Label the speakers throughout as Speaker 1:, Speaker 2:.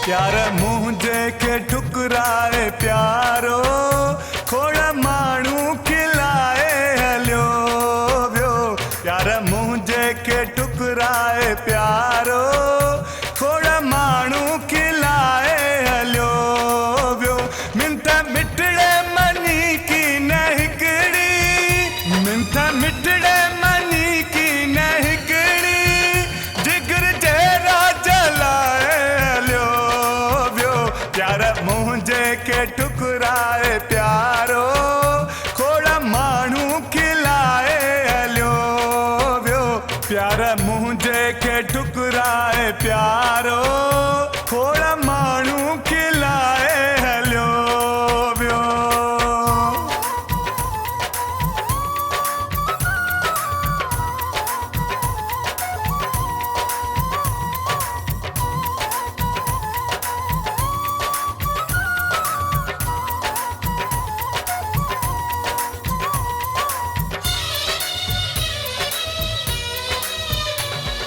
Speaker 1: प्यार मुझे के ठुकराए प्यारो खोड़ माण्हू खिलाए हलियो वियो प्यार मुझे के ठुकराए प्यारो खोड़ माण्हू खिलाए हलियो वियो मिंथ मिठड़े मनी की न हिकड़ी मिंथ मिठड़े मनी की न हिकड़ी जिगर जहिड़ा जलाए हलियो वियो प्यार मुझे के ठुकराए प्यारो खोड़ माण्हू खिलाए हलियो वियो प्यार मुझे के ठुकराए प्यारो खोड़ माण्हू खिलाए हलियो वियो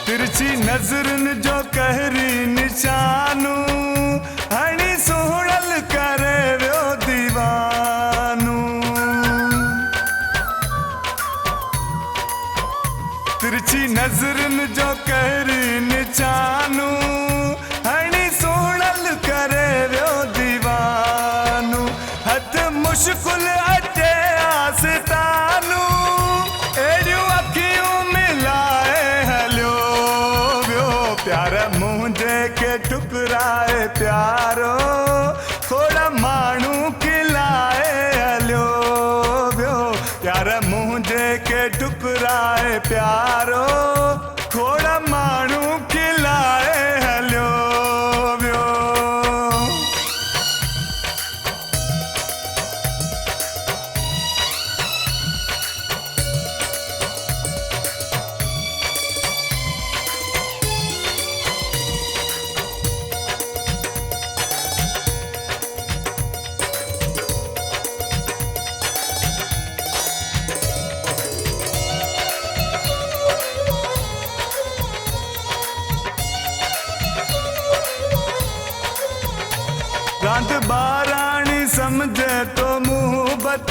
Speaker 1: तिरछी नज़रन जो कहरी निशानू हणी सोहणल करे वियो दीवानू तिरछी नज़रन जो कहरी निशानू हणी सोहणल करे वियो दीवानू हथ मुश्किल अचे आस्तानू एड़ियूं अखियूं मिलाए हलियो वियो प्यार मुझे के ठुकराए प्यारो खोड़ माण्हू खिलाए हलियो वियो प्यार मुझे के ठुकराए प्यारो खोड़ माण्हू खिलाए हलियो वियो रात बाराणी समझे तो मुहबत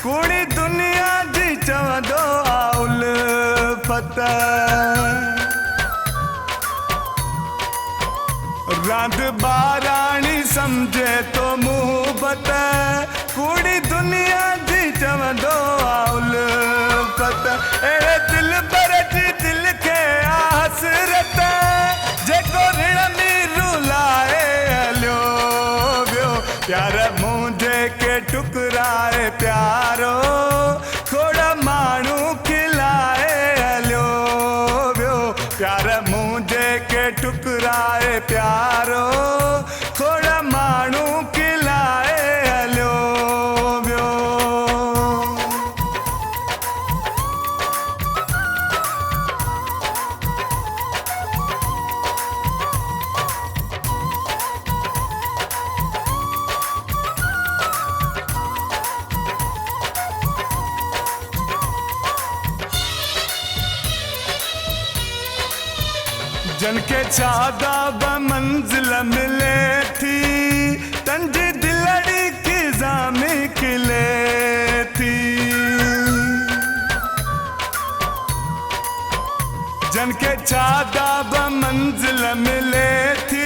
Speaker 1: कूड़ी दुनिया जी चवंदो आउल फत रात बाराणी समझे तो मुहबत कूड़ी दुनिया जी चवंदो आउल फत अड़े दिल बरजी दिल के आसरत जेको ऋण में रुलाए हलियो वियो प्यार मुझे के ठुकराए प्यारो खोड़ माण्हू खिलाए हलियो वियो प्यार मुझे के ठुकराए प्यारो खोड़ माण्हू खिलाए हलियो वियो जनके चादा ब मंजिल मिले थी तंजी दिलड़ी की जामी खिले थी जनके चादा ब मंजिल मिले थी